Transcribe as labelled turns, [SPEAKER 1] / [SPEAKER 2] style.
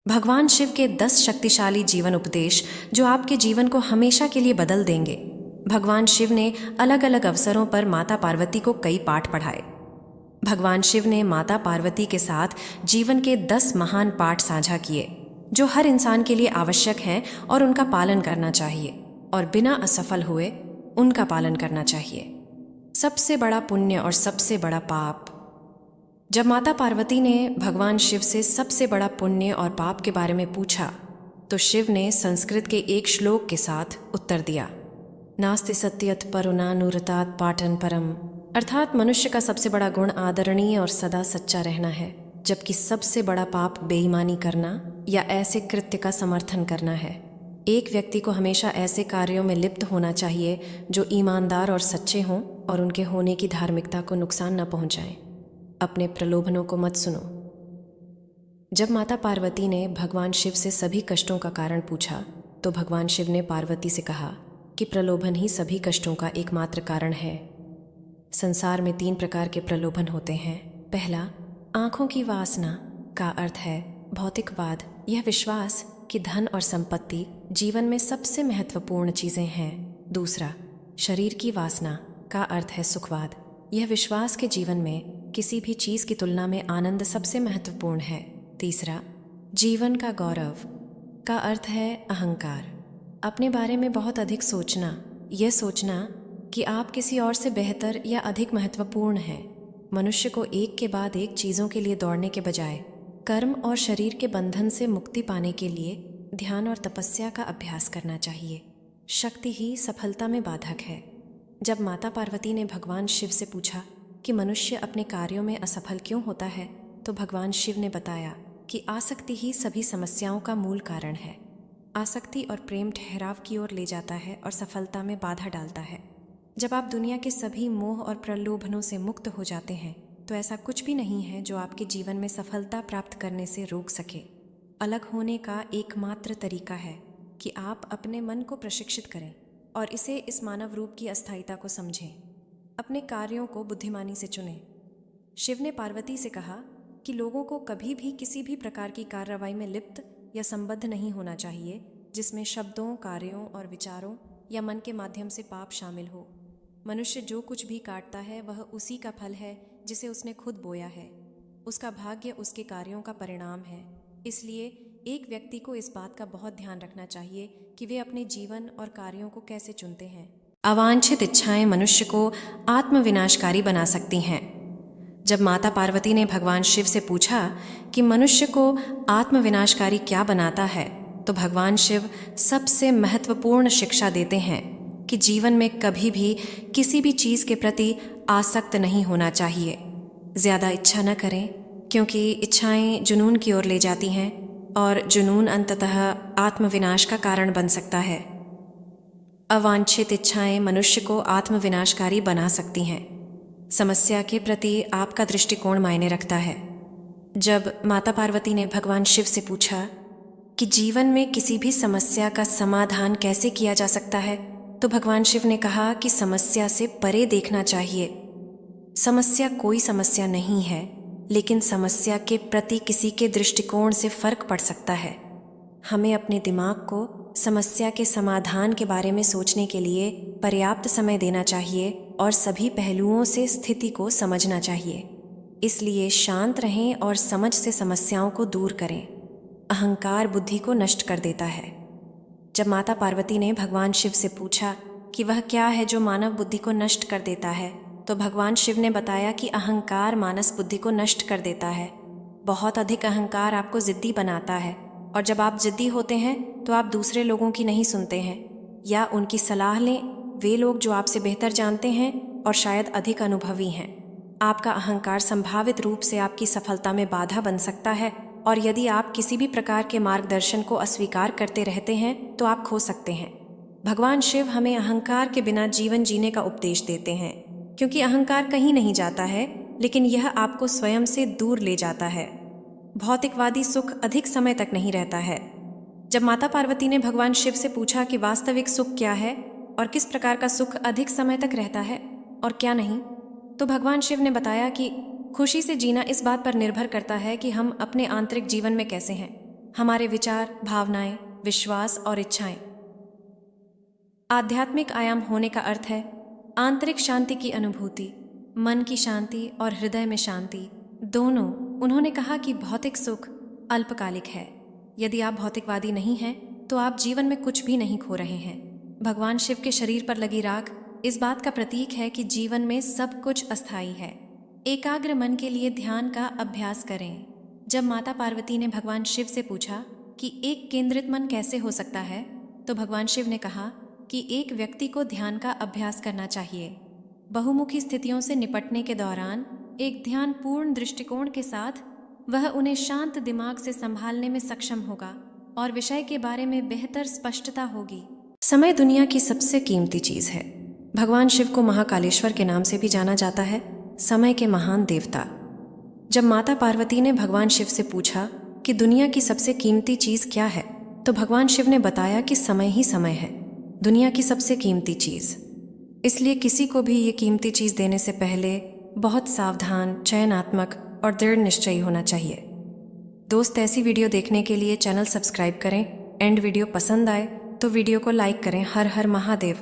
[SPEAKER 1] भगवान शिव के 10 शक्तिशाली जीवन उपदेश जो आपके जीवन को हमेशा के लिए बदल देंगे। भगवान शिव ने अलग अलग अवसरों पर माता पार्वती को कई पाठ पढ़ाए। भगवान शिव ने माता पार्वती के साथ जीवन के 10 महान पाठ साझा किए जो हर इंसान के लिए आवश्यक हैं और उनका पालन करना चाहिए और बिना असफल हुए उनका पालन करना चाहिए। सबसे बड़ा पुण्य और सबसे बड़ा पाप। जब माता पार्वती ने भगवान शिव से सबसे बड़ा पुण्य और पाप के बारे में पूछा तो शिव ने संस्कृत के एक श्लोक के साथ उत्तर दिया, नास्ति सत्यत परुनानुरतात् पाटन परम, अर्थात मनुष्य का सबसे बड़ा गुण आदरणीय और सदा सच्चा रहना है, जबकि सबसे बड़ा पाप बेईमानी करना या ऐसे कृत्य का समर्थन करना है। एक व्यक्ति को हमेशा ऐसे कार्यों में लिप्त होना चाहिए जो ईमानदार और सच्चे हों और उनके होने की धार्मिकता को नुकसान न पहुंचाएं। अपने प्रलोभनों को मत सुनो। जब माता पार्वती ने भगवान शिव से सभी कष्टों का कारण पूछा तो भगवान शिव ने पार्वती से कहा कि प्रलोभन ही सभी कष्टों का एकमात्र कारण है। संसार में 3 प्रकार के प्रलोभन होते हैं। पहला, आंखों की वासना का अर्थ है भौतिकवाद, यह विश्वास कि धन और संपत्ति जीवन में सबसे महत्वपूर्ण चीज़ें हैं। दूसरा, शरीर की वासना का अर्थ है सुखवाद, यह विश्वास के जीवन में किसी भी चीज़ की तुलना में आनंद सबसे महत्वपूर्ण है। तीसरा, जीवन का गौरव का अर्थ है अहंकार, अपने बारे में बहुत अधिक सोचना, यह सोचना कि आप किसी और से बेहतर या अधिक महत्वपूर्ण हैं। मनुष्य को एक के बाद एक चीज़ों के लिए दौड़ने के बजाय कर्म और शरीर के बंधन से मुक्ति पाने के लिए ध्यान और तपस्या का अभ्यास करना चाहिए। शक्ति ही सफलता में बाधक है। जब माता पार्वती ने भगवान शिव से पूछा कि मनुष्य अपने कार्यों में असफल क्यों होता है तो भगवान शिव ने बताया कि आसक्ति ही सभी समस्याओं का मूल कारण है। आसक्ति और प्रेम ठहराव की ओर ले जाता है और सफलता में बाधा डालता है। जब आप दुनिया के सभी मोह और प्रलोभनों से मुक्त हो जाते हैं तो ऐसा कुछ भी नहीं है जो आपके जीवन में सफलता प्राप्त करने से रोक सके। अलग होने का एकमात्र तरीका है कि आप अपने मन को प्रशिक्षित करें और इसे इस मानव रूप की अस्थायीता को समझें। अपने कार्यों को बुद्धिमानी से चुनें। शिव ने पार्वती से कहा कि लोगों को कभी भी किसी भी प्रकार की कार्रवाई में लिप्त या संबद्ध नहीं होना चाहिए जिसमें शब्दों, कार्यों और विचारों या मन के माध्यम से पाप शामिल हो। मनुष्य जो कुछ भी काटता है वह उसी का फल है जिसे उसने खुद बोया है। उसका भाग्य उसके कार्यों का परिणाम है। इसलिए एक व्यक्ति को इस बात का बहुत ध्यान रखना चाहिए कि वे अपने जीवन और कार्यों को कैसे चुनते हैं। अवांछित इच्छाएं मनुष्य को आत्मविनाशकारी बना सकती हैं। जब माता पार्वती ने भगवान शिव से पूछा कि मनुष्य को आत्मविनाशकारी क्या बनाता है तो भगवान शिव सबसे महत्वपूर्ण शिक्षा देते हैं कि जीवन में कभी भी किसी भी चीज़ के प्रति आसक्त नहीं होना चाहिए। ज़्यादा इच्छा न करें क्योंकि इच्छाएं जुनून की ओर ले जाती हैं और जुनून अंततः आत्मविनाश का कारण बन सकता है। अवांछित इच्छाएं मनुष्य को आत्मविनाशकारी बना सकती हैं। समस्या के प्रति आपका दृष्टिकोण मायने रखता है। जब माता पार्वती ने भगवान शिव से पूछा कि जीवन में किसी भी समस्या का समाधान कैसे किया जा सकता है तो भगवान शिव ने कहा कि समस्या से परे देखना चाहिए। समस्या कोई समस्या नहीं है, लेकिन समस्या के प्रति किसी के दृष्टिकोण से फर्क पड़ सकता है। हमें अपने दिमाग को समस्या के समाधान के बारे में सोचने के लिए पर्याप्त समय देना चाहिए और सभी पहलुओं से स्थिति को समझना चाहिए। इसलिए शांत रहें और समझ से समस्याओं को दूर करें। अहंकार बुद्धि को नष्ट कर देता है। जब माता पार्वती ने भगवान शिव से पूछा कि वह क्या है जो मानव बुद्धि को नष्ट कर देता है तो भगवान शिव ने बताया कि अहंकार मानस बुद्धि को नष्ट कर देता है। बहुत अधिक अहंकार आपको जिद्दी बनाता है और जब आप जिद्दी होते हैं तो आप दूसरे लोगों की नहीं सुनते हैं या उनकी सलाह लें। वे लोग जो आपसे बेहतर जानते हैं और शायद अधिक अनुभवी हैं। आपका अहंकार संभावित रूप से आपकी सफलता में बाधा बन सकता है और यदि आप किसी भी प्रकार के मार्गदर्शन को अस्वीकार करते रहते हैं तो आप खो सकते हैं। भगवान शिव हमें अहंकार के बिना जीवन जीने का उपदेश देते हैं क्योंकि अहंकार कहीं नहीं जाता है, लेकिन यह आपको स्वयं से दूर ले जाता है। भौतिकवादी सुख अधिक समय तक नहीं रहता है। जब माता पार्वती ने भगवान शिव से पूछा कि वास्तविक सुख क्या है और किस प्रकार का सुख अधिक समय तक रहता है और क्या नहीं, तो भगवान शिव ने बताया कि खुशी से जीना इस बात पर निर्भर करता है कि हम अपने आंतरिक जीवन में कैसे हैं। हमारे विचार, भावनाएं, विश्वास और इच्छाएं। आध्यात्मिक आयाम होने का अर्थ है आंतरिक शांति की अनुभूति, मन की शांति और हृदय में शांति दोनों। उन्होंने कहा कि भौतिक सुख अल्पकालिक है। यदि आप भौतिकवादी नहीं हैं तो आप जीवन में कुछ भी नहीं खो रहे हैं। भगवान शिव के शरीर पर लगी राख इस बात का प्रतीक है कि जीवन में सब कुछ अस्थायी है। एकाग्र मन के लिए ध्यान का अभ्यास करें। जब माता पार्वती ने भगवान शिव से पूछा कि एक केंद्रित मन कैसे हो सकता है, तो भगवान शिव ने कहा कि एक व्यक्ति को ध्यान का अभ्यास करना चाहिए। बहुमुखी स्थितियों से निपटने के दौरान एक ध्यानपूर्ण दृष्टिकोण के साथ वह उन्हें शांत दिमाग से संभालने में सक्षम होगा और विषय के बारे में बेहतर स्पष्टता होगी। समय दुनिया की सबसे कीमती चीज है। भगवान शिव को महाकालेश्वर के नाम से भी जाना जाता है, समय के महान देवता। जब माता पार्वती ने भगवान शिव से पूछा कि दुनिया की सबसे कीमती चीज क्या है, तो भगवान शिव ने बताया कि समय ही समय है, दुनिया की सबसे कीमती चीज। इसलिए किसी को भी ये कीमती चीज देने से पहले बहुत सावधान, चयनात्मक और दृढ़ निश्चयी होना चाहिए। दोस्त, ऐसी वीडियो देखने के लिए चैनल सब्सक्राइब करें। एंड वीडियो पसंद आए तो वीडियो को लाइक करें। हर हर महादेव।